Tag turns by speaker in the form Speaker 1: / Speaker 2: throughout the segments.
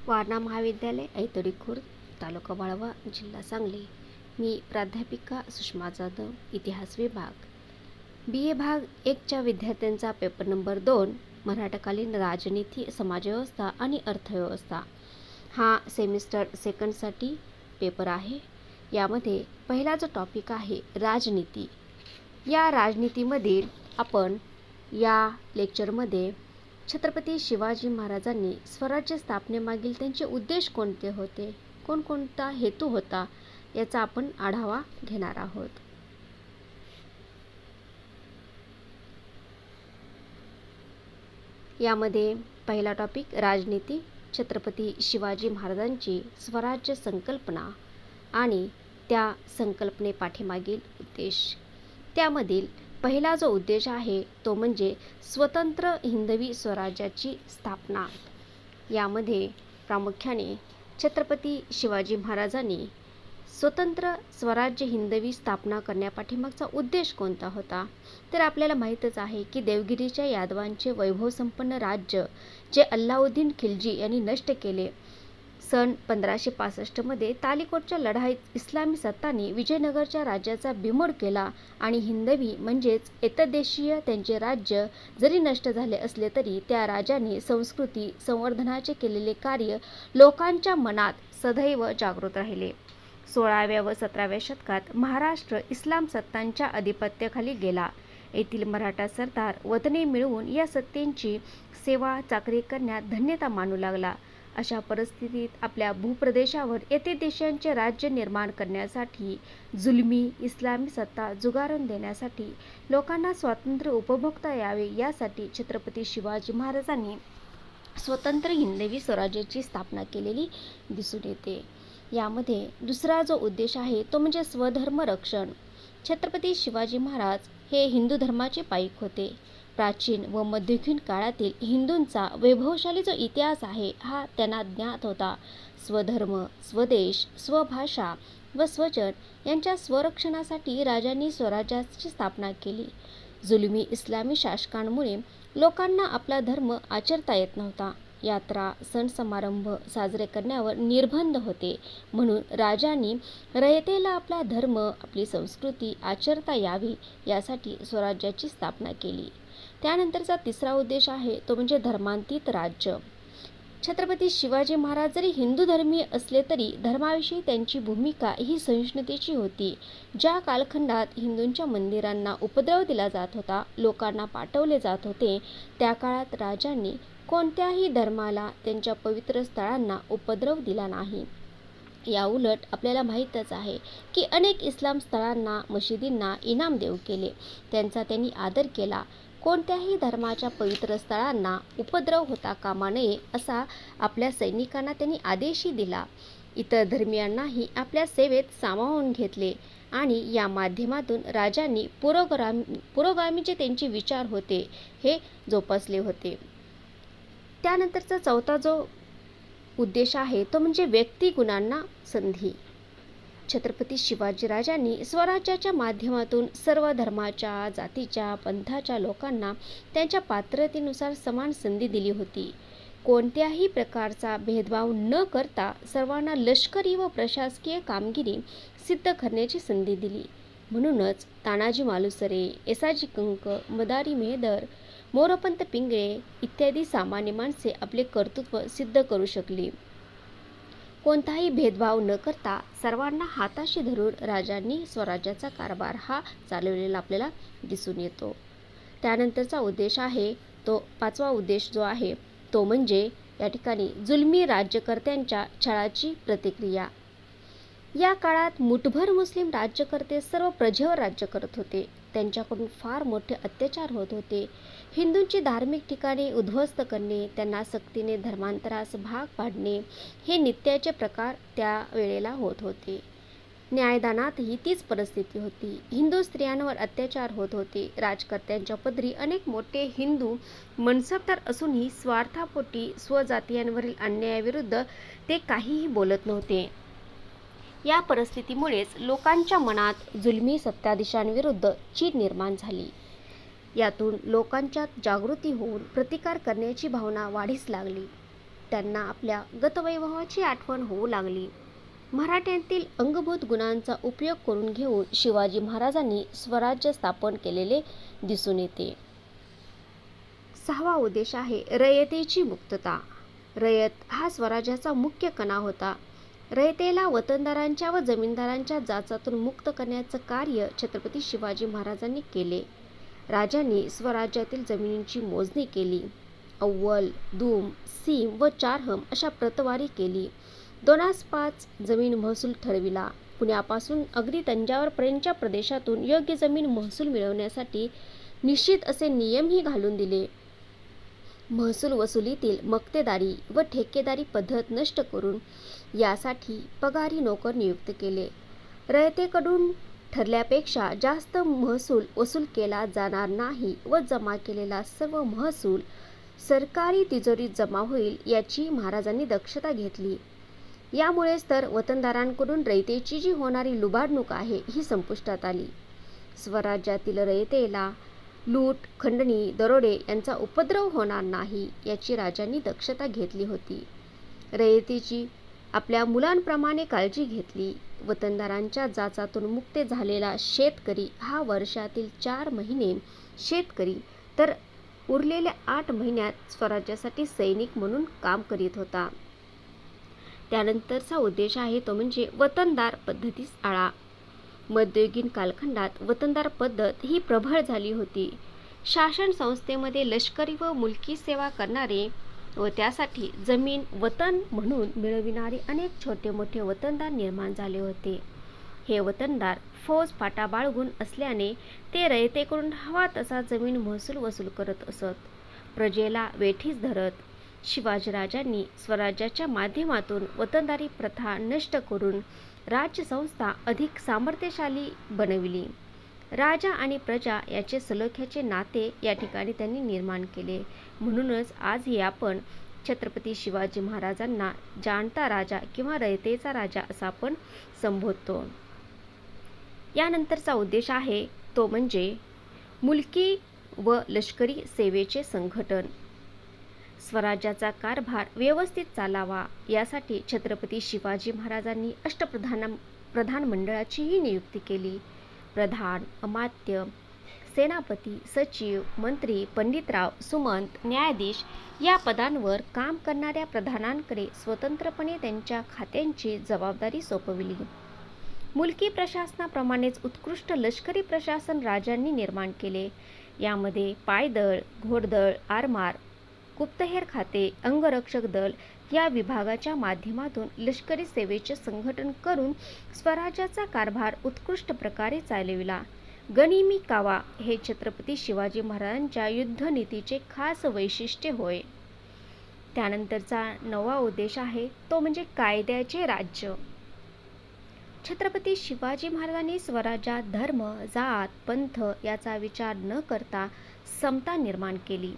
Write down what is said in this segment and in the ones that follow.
Speaker 1: वारणा महाविद्यालय ऐतोडी खुर्द, तालुका वाळवा, जिल्हा सांगली. मी प्राध्यापिका सुषमा जाधव, इतिहास विभाग. BA भाग 1च्या विद्यार्थ्यांचा पेपर नंबर 2 मराठकालीन राजनीती, समाजव्यवस्था आणि अर्थव्यवस्था हा सेमिस्टर सेकंडसाठी पेपर आहे. यामध्ये पहिला जो टॉपिक आहे राजनीती. या राजनीतीमधील आपण या लेक्चरमध्ये छत्रपती शिवाजी महाराजांनी स्वराज्य स्थापनेमागील त्यांचे उद्देश कोणते होते, कोणकोणता हेतू होता, याचा आपण आढावा घेणार आहोत. यामध्ये पहिला टॉपिक राजनीती, छत्रपती शिवाजी महाराजांची स्वराज्य संकल्पना आणि त्या संकल्पनेपाठीमागील उद्देश. त्यामधील पहिला जो उद्देश आहे तो म्हणजे स्वतंत्र हिंदवी स्वराज्याची स्थापना. यामध्ये प्रामुख्याने छत्रपती शिवाजी महाराजांनी स्वतंत्र स्वराज्य हिंदवी स्थापना करण्यापाठीमागचा उद्देश कोणता होता, तर आपल्याला माहीतच आहे की देवगिरीच्या यादवांचे वैभवसंपन्न राज्य जे अल्लाउद्दीन खिलजी यांनी नष्ट केले. सन 1565 तालिकोटच्या लढाईत इस्लामी सत्तांनी विजयनगरच्या राज्याचा बिमोड केला आणि हिंदवी म्हणजेच एतद्देशीय त्यांचे राज्य जरी नष्ट झाले असले तरी त्या राजाने संस्कृती संवर्धनाचे केलेले कार्य लोकांच्या मनात सदैव जागृत राहिले. 16व्या व 17व्या शतकात महाराष्ट्र इस्लाम सत्तांच्या अधिपत्याखाली गेला. येथील मराठा सरदार वतने मिळवून या सत्तेची सेवा चाकरी करण्यात धन्यता मानू लागला. अशा परिस्थितीत आपल्या भूप्रदेशावर एतद्देशीयांचे राज्य निर्माण करण्यासाठी जुलमी इस्लामी सत्ता जुगारून देण्यासाठी लोकांना स्वातंत्र्य उपभोगता यावे यासाठी छत्रपती शिवाजी महाराजांनी स्वतंत्र हिंदवी स्वराज्याची स्थापना केलेली दिसून येते. यामध्ये दुसरा जो उद्देश आहे तो म्हणजे स्वधर्म रक्षण. छत्रपती शिवाजी महाराज हे हिंदू धर्माचे पाईक होते. प्राचीन व मध्ययुगीन काळातील हिंदूंचा वैभवशाली जो इतिहास आहे हा त्यांना ज्ञात होता. स्वधर्म, स्वदेश, स्वभाषा व स्वजन यांच्या स्वरक्षणासाठी राजांनी स्वराज्याची स्थापना केली. जुलमी इस्लामी शासकांमुळे लोकांना आपला धर्म आचरता येत नव्हता. यात्रा, सण समारंभ साजरे करण्यावर निर्बंध होते. म्हणून राजांनी रयतेला आपला धर्म, आपली संस्कृती आचरता यावी यासाठी स्वराज्याची स्थापना केली. त्यानंतरचा तिसरा उद्देश आहे तो म्हणजे धर्मांतीत राज्य. छत्रपती शिवाजी महाराज जरी हिंदू धर्मीय असले तरी धर्माविषयी त्यांची भूमिका ही सहिष्णुतेची होती. ज्या कालखंडात हिंदूंच्या मंदिरांना उपद्रव दिला जात होता, लोकांना पाठवले जात होते, त्या काळात राजांनी कोणत्याही धर्माला त्यांच्या पवित्र स्थळांना उपद्रव दिला नाही. याउलट आपल्याला माहीतच आहे की अनेक इस्लाम स्थळांना, मशिदींना इनाम देऊ केले, त्यांचा त्यांनी आदर केला. कोणत्याही धर्माच्या पवित्र स्थळांना उपद्रव होता कामा नये असा आपल्या सैनिकांना त्यांनी आदेशही दिला. इतर धर्मियांनाही आपल्या सेवेत सामावून घेतले आणि या माध्यमातून राजांनी पुरोगामी जे त्यांचे विचार होते हे जोपासले होते. त्यानंतरचा चौथा जो उद्देश आहे तो म्हणजे व्यक्तिगुणांना संधी. छत्रपती शिवाजीराजांनी स्वराज्याच्या माध्यमातून सर्व धर्माच्या, जातीच्या, पंथाच्या लोकांना त्यांच्या पात्रतेनुसार समान संधी दिली होती. कोणत्याही प्रकारचा भेदभाव न करता सर्वांना लष्करी व प्रशासकीय कामगिरी सिद्ध करण्याची संधी दिली. म्हणूनच तानाजी मालुसरे, येसाजी कंक, मदारी मेहदर, मोरोपंत पिंगळे इत्यादी सामान्य माणसे आपले कर्तृत्व सिद्ध करू शकली. कोणताही भेदभाव न करता सर्वांना हाताशी धरून राजांनी स्वराज्याचा कारभार हा चालवलेला आपल्याला दिसून येतो. त्यानंतरचा उद्देश आहे तो पाचवा उद्देश जो आहे तो म्हणजे या ठिकाणी जुलमी राज्यकर्त्यांच्या छळाची प्रतिक्रिया. या काळात मुठभर मुस्लिम राज्यकर्ते सर्व प्रजेवर राज्य करत होते. त्यांच्याकडून फार मोठे अत्याचार होत होते. हिंदूंची धार्मिक ठिकाणे उद्ध्वस्त करणे, त्यांना सक्तीने धर्मांतरास भाग पाडणे हे नित्याचे प्रकार त्या वेळेला होत होते. न्यायदानातही तीच परिस्थिती होती. हिंदू स्त्रियांवर अत्याचार होत होते. राजकर्त्यांच्या पदरी अनेक मोठे हिंदू मनसबदार असूनही स्वार्थापोटी स्वजातीयांवरील अन्यायाविरुद्ध ते काहीही बोलत नव्हते. या परिस्थितीमुळेच लोकांच्या मनात जुलमी सत्ताधीशांविरुद्ध चीड निर्माण झाली. यातून लोकांच्यात जागृती होऊन प्रतिकार करण्याची भावना वाढीस लागली. त्यांना आपल्या गतवैभवाची आठवण होऊ लागली. मराठ्यांतील अंगभूत गुणांचा उपयोग करून घेऊन शिवाजी महाराजांनी स्वराज्य स्थापन केलेले दिसून येते. 6वा उद्देश आहे रयतेची मुक्तता. रयत हा स्वराज्याचा मुख्य कणा होता. रयतेला वतनदारांच्या व जमीनदारांच्या जाचातून मुक्त करण्याचं कार्य छत्रपती शिवाजी महाराजांनी केले. राजांनी स्वराज्यातील जमिनींची मोजणी केली. अव्वल, दूम, सीम व चारहम अशा प्रतवारी केली. 2/5 जमीन महसूल ठरविला. पुण्यापासून अगदी तंजावरपर्यंतच्या प्रदेशातून योग्य जमीन महसूल मिळवण्यासाठी निश्चित असे नियमही घालून दिले. महसूल वसुलीतील मक्तेदारी व ठेकेदारी पद्धत नष्ट करून यासाठी पगारी नोकर नियुक्त केले. रयतेकडून ठरल्यापेक्षा जास्त महसूल वसूल केला जाणार नाही व जमा केलेला सर्व महसूल सरकारी तिजोरीत जमा होईल याची महाराजांनी दक्षता घेतली. यामुळेच तर वतनदारांकडून रयतेची जी होणारी लुबाडणूक आहे ही संपुष्टात आली. स्वराज्यातील रयतेला लूट, खंडणी, दरोडे यांचा उपद्रव होणार नाही याची राजांनी दक्षता घेतली होती. रयतेची आपल्या मुलांप्रमाणे काळजी घेतली. वतनदारांच्या जाचातून मुक्त झालेला शेतकरी हा वर्षातील 4 महिने शेतकरी तर उरलेल्या 8 महिन्यात स्वराज्यासाठी सैनिक म्हणून काम करीत होता. त्यानंतरचा उद्देश आहे तो म्हणजे वतनदार पद्धतीस आळा. मध्ययुगीन कालखंडात वतनदार पद्धत ही प्रबळ झाली होती. शासन संस्थेमध्ये लष्करी व मुलकी सेवा करणारे व त्यासाठी जमीन वतन म्हणून मिळविणारे अनेक छोटे मोठे वतनदार निर्माण झाले होते. हे वतनदार फौज फाटा बाळगून असल्याने ते रयतेकडून हवा तसा जमीन महसूल वसूल करत असत. प्रजेला वेठीस धरत शिवाजीराजांनी स्वराज्याच्या माध्यमातून वतनदारी प्रथा नष्ट करून राज्यसंस्था अधिक सामर्थ्यशाली बनविली. राजा आणि प्रजा याचे सलोख्याचे नाते या ठिकाणी त्यांनी निर्माण केले. म्हणूनच आजही आपण छत्रपती शिवाजी महाराजांना जाणता राजा किंवा रयतेचा राजा असा आपण संबोधतो. यानंतरचा उद्देश आहे तो म्हणजे मुलकी व लष्करी सेवेचे संघटन. स्वराज्याचा व्यवस्थित चालावा यासाठी छत्रपती शिवाजी महाराजांनी प्रधान मंडळाचीही नियुक्ती केली. प्रधान, अमात्य, सेनापती, सचिव, मंत्री, पंडितराव, सुमंत, न्यायाधीश या पदांवर काम करणाऱ्या प्रधानांकडे स्वतंत्रपणे त्यांच्या खात्यांची जबाबदारी सोपविली. मुलकी प्रशासनाप्रमाणेच उत्कृष्ट लष्करी प्रशासन राजांनी निर्माण केले. यामध्ये पायदळ, घोडदळ, आरमार, गुप्तहेर खाते, अंगरक्षक दल या विभागाच्या माध्यमातून लष्करी सेवेचे संघटन करून स्वराज्याचा कारभार उत्कृष्ट प्रकारे चालविला. गनिमी कावा हे छत्रपती शिवाजी महाराजांच्या युद्धनीतीचे खास वैशिष्ट्य होय. त्यानंतरचा 9वा उद्देश आहे तो म्हणजे कायद्याचे राज्य. छत्रपती शिवाजी महाराजांनी स्वराज्यात धर्म, जात, पंथ याचा विचार न करता समता निर्माण केली.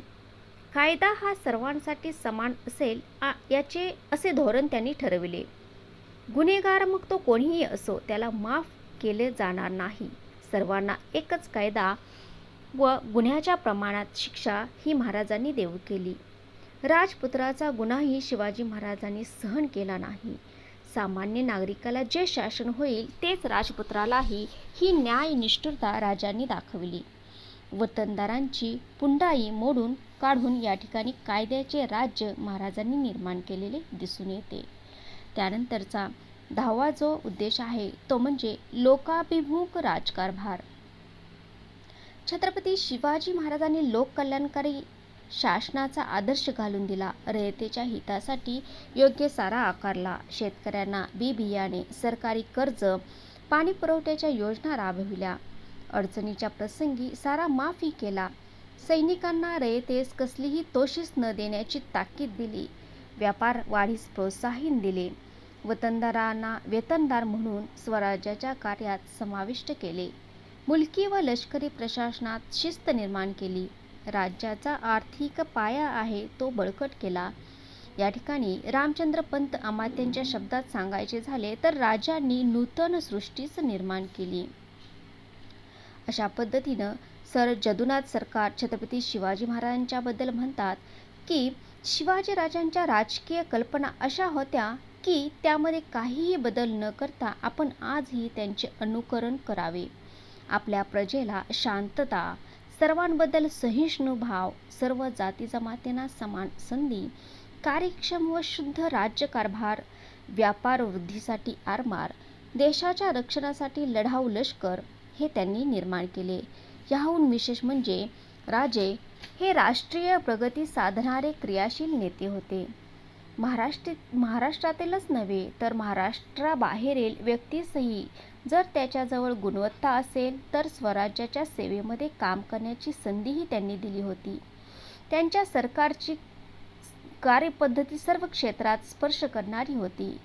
Speaker 1: कायदा हा सर्वांसाठी समान असेल याचे असे धोरण त्यांनी ठरविले. गुन्हेगार मग तो कोणीही असो त्याला माफ केले जाणार नाही. सर्वांना एकच कायदा व गुन्ह्याच्या प्रमाणात शिक्षा ही महाराजांनी देऊ केली. राजपुत्राचा गुन्हाही शिवाजी महाराजांनी सहन केला नाही. सामान्य नागरिकाला जे शासन होईल तेच राजपुत्रालाही ही न्यायनिष्ठुरता राजांनी दाखवली. वतनदारांची पुंडाई मोडून काढून या ठिकाणी कायद्याचे राज्य महाराजांनी निर्माण केलेले दिसून येते. त्यानंतरचा 10वा जो उद्देश आहे तो म्हणजे लोकाभिमुख राजकारभार. छत्रपती शिवाजी महाराजांनी लोककल्याणकारी शासनाचा आदर्श घालून दिला. रयतेच्या हितासाठी योग्य सारा आकारला. शेतकऱ्यांना बी बियाणे, सरकारी कर्ज, पाणी पुरवठ्याच्या योजना राबविल्या. अडचणीच्या प्रसंगी सारा माफी केला. सैनिकांना रयतेस कसलीही तोशीस न देण्याची ताकीद दिली. व्यापार वाढीस प्रोत्साहन दिले. वतनदारांना वेतनदार म्हणून स्वराज्याच्या कार्यात समाविष्ट केले. मुलकी व लष्करी प्रशासनात शिस्त निर्माण केली. राज्याचा आर्थिक पाया आहे तो बळकट केला. या ठिकाणी रामचंद्र पंत अमात्यांच्या शब्दात सांगायचे झाले तर राजांनी नूतन सृष्टीच निर्माण केली. अशा पद्धतीनं सर जदुनाथ सरकार छत्रपती शिवाजी महाराजांच्या बद्दल म्हणतात की शिवाजीराजांच्या राजकीय कल्पना अशा होत्या की त्यामध्ये काहीही बदल न करता आपण आजही त्यांचे अनुकरण करावे. आपल्या प्रजेला शांतता, सर्वांबद्दल सहिष्णू भाव, सर्व जाती जमातींना समान संधी, कार्यक्षम व शुद्ध राज्यकारभार, व्यापार वृद्धीसाठी आरमार, देशाच्या रक्षणासाठी लढाऊ लष्कर हे त्यांनी निर्माण केले. याहून विशेष म्हणजे राजे हे राष्ट्रीय प्रगती साधणारे क्रियाशील नेते होते. महाराष्ट्रातीलच नव्हे तर महाराष्ट्राबाहेरील व्यक्तीसही जर त्याच्याजवळ गुणवत्ता असेल तर स्वराज्याच्या सेवेमध्ये काम करण्याची संधीही त्यांनी दिली होती. त्यांच्या सरकारची कार्यपद्धती सर्व क्षेत्रात स्पर्श करणारी होती.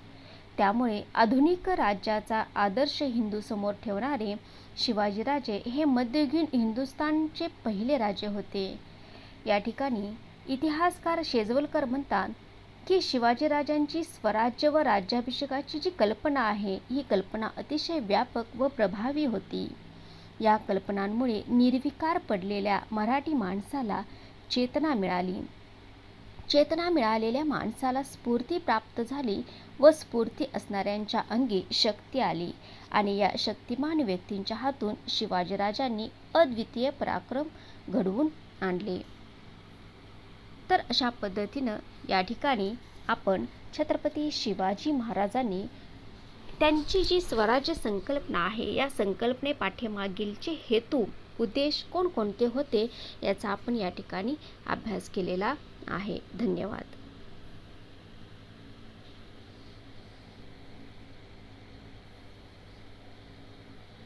Speaker 1: त्यामुळे आधुनिक राज्याचा आदर्श हिंदू समोर ठेवणारे शिवाजीराजे हे मध्ययुगीन हिंदुस्थानचे पहिले राजे होते. या ठिकाणी इतिहासकार शेजवलकर म्हणतात की शिवाजीराजांची स्वराज्य व राज्याभिषेकाची जी कल्पना आहे ही कल्पना अतिशय व्यापक व प्रभावी होती. या कल्पनांमुळे निर्विकार पडलेल्या मराठी माणसाला चेतना मिळाली. चेतना मिळालेल्या माणसाला स्फूर्ती प्राप्त झाली व स्फूर्ती असणाऱ्यांच्या अंगी शक्ती आली आणि या शक्तिमान व्यक्तींच्या हातून शिवाजीराजांनी अद्वितीय पराक्रम घडवून आणले. तर अशा पद्धतीनं या ठिकाणी आपण छत्रपती शिवाजी महाराजांनी त्यांची जी स्वराज्य संकल्पना आहे या संकल्पनेपाठीमागीलचे हेतू उद्देश कोणकोणते होते याचा आपण या ठिकाणी अभ्यास केलेला आहे. धन्यवाद.